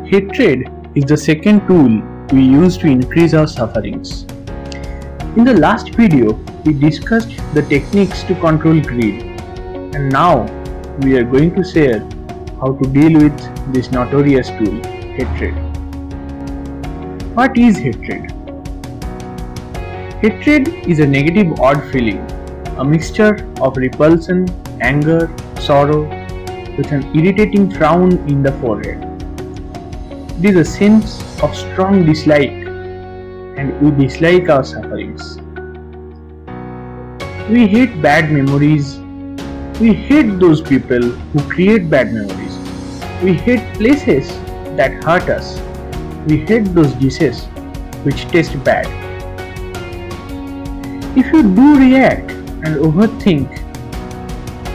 Hatred is the second tool we use to increase our sufferings. In the last video, we discussed the techniques to control greed, and now we are going to share how to deal with this notorious tool, hatred. What is hatred? Hatred is a negative odd feeling, a mixture of repulsion, anger, sorrow, with an irritating frown in the forehead. It is a sense of strong dislike, and we dislike our sufferings. We hate bad memories. We hate those people who create bad memories. We hate places that hurt us. We hate those dishes which taste bad. If you do react and overthink,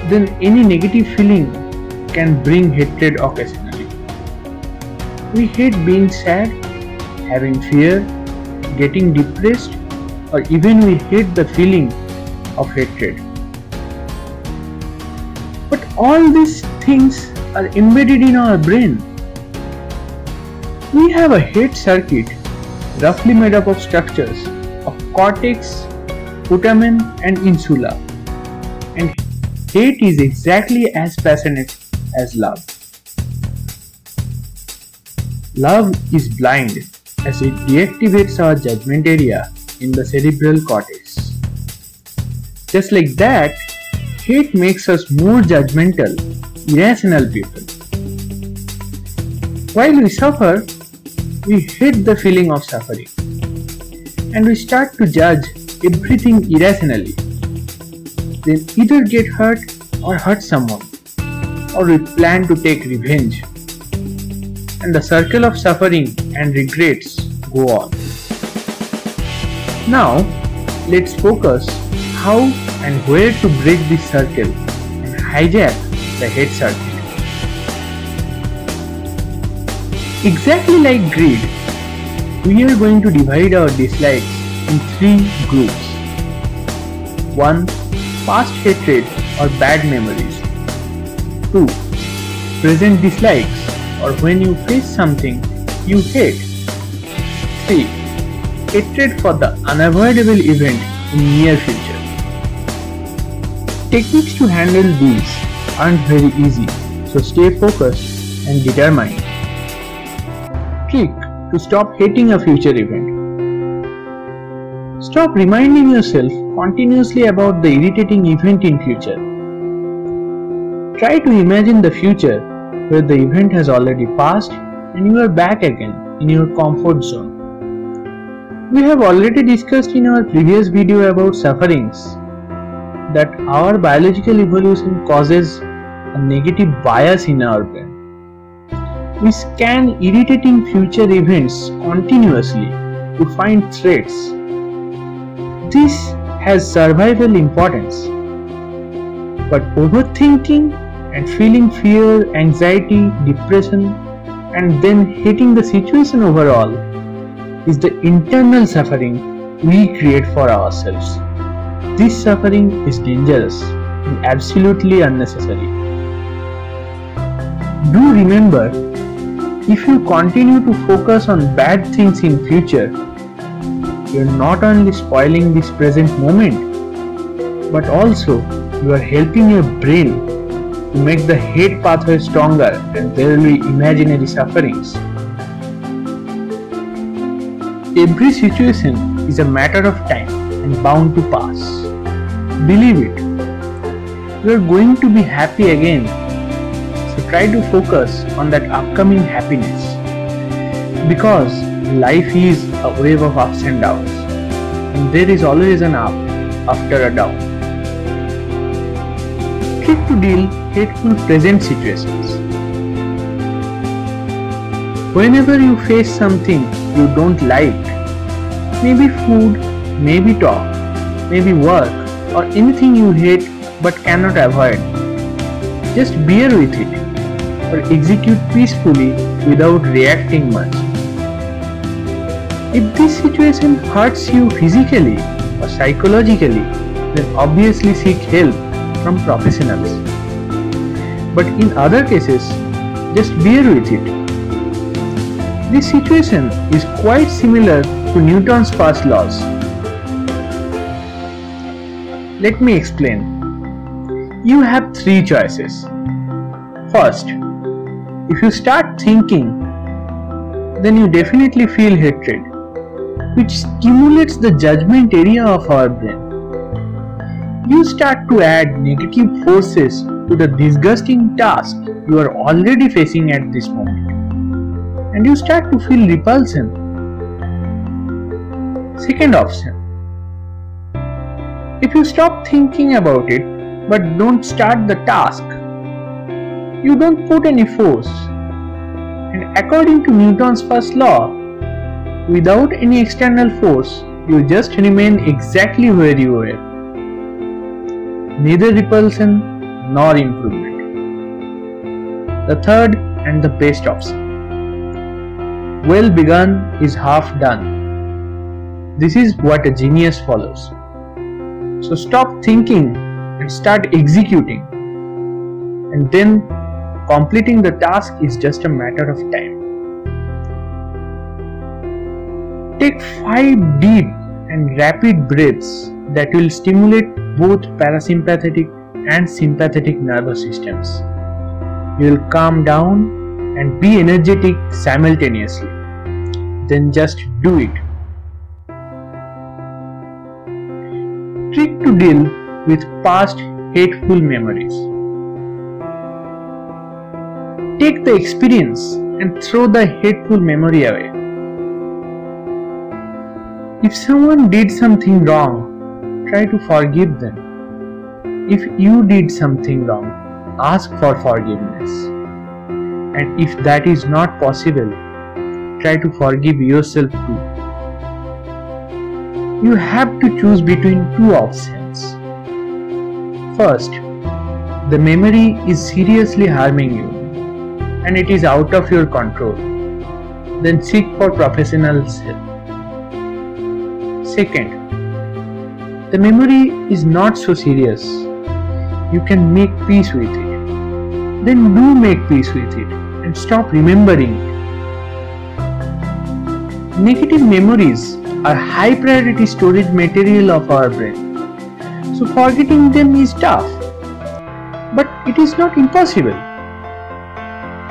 then any negative feeling can bring hatred occasionally. We hate being sad, having fear, getting depressed, or even we hate the feeling of hatred. But all these things are embedded in our brain. We have a hate circuit roughly made up of structures of cortex, putamen and insula, and hate is exactly as passionate as love. Love is blind as it deactivates our judgment area in the cerebral cortex. Just like that, hate makes us more judgmental, irrational people. While we suffer, we hate the feeling of suffering, and we start to judge everything irrationally. Then either get hurt or hurt someone, or we plan to take revenge. And the circle of suffering and regrets go on. Now, let's focus how and where to break this circle and hijack the hate circuit. Exactly like greed, we are going to divide our dislikes in three groups. 1. Past hatred or bad memories. 2. Present dislikes, or when you face something you hate. 3. Hatred for the unavoidable event in near future. Techniques to handle these aren't very easy, so stay focused and determined. Trick to stop hating a future event. Stop reminding yourself continuously about the irritating event in future. Try to imagine the future where the event has already passed and you are back again in your comfort zone. We have already discussed in our previous video about sufferings that our biological evolution causes a negative bias in our brain. We scan irritating future events continuously to find threats. This has survival importance. But overthinking and feeling fear, anxiety, depression, and then hating the situation overall is the internal suffering we create for ourselves. This suffering is dangerous and absolutely unnecessary. Do remember, if you continue to focus on bad things in future, you are not only spoiling this present moment, but also you are helping your brain to make the hate pathway stronger and there will be imaginary sufferings. Every situation is a matter of time and bound to pass. Believe it. You are going to be happy again. So try to focus on that upcoming happiness. Because life is a wave of ups and downs, and there is always an up after a down. Trick to deal hateful present situations. Whenever you face something you don't like, maybe food, maybe talk, maybe work, or anything you hate but cannot avoid, just bear with it or execute peacefully without reacting much. If this situation hurts you physically or psychologically, then obviously seek help from professionals. But in other cases, just bear with it. This situation is quite similar to Newton's first laws. Let me explain. You have three choices. First, if you start thinking, then you definitely feel hatred, which stimulates the judgment area of our brain. You start to add negative forces to the disgusting task you are already facing at this moment, and you start to feel repulsion. Second option. If you stop thinking about it but don't start the task, you don't put any force, and according to Newton's first law, without any external force, you just remain exactly where you were. Neither repulsion nor improvement. The third and the best option. Well begun is half done. This is what a genius follows. So stop thinking and start executing. And then completing the task is just a matter of time. Take 5 deep and rapid breaths that will stimulate both parasympathetic and sympathetic nervous systems. You will calm down and be energetic simultaneously. Then just do it. Trick to deal with past hateful memories. Take the experience and throw the hateful memory away. If someone did something wrong, try to forgive them. If you did something wrong, ask for forgiveness. And if that is not possible, try to forgive yourself too. You have to choose between two options. First, the memory is seriously harming you and it is out of your control. Then seek for professional help. Second, the memory is not so serious. You can make peace with it. Then do make peace with it and stop remembering it. Negative memories are high priority storage material of our brain. So forgetting them is tough, but it is not impossible.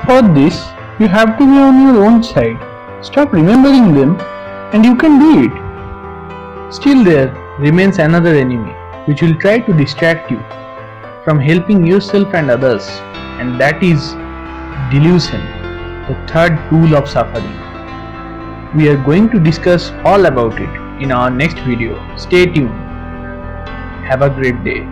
For this, you have to be on your own side. Stop remembering them and you can do it. Still there remains another enemy which will try to distract you from helping yourself and others, and that is delusion, the third tool of suffering. We are going to discuss all about it in our next video. Stay tuned. Have a great day.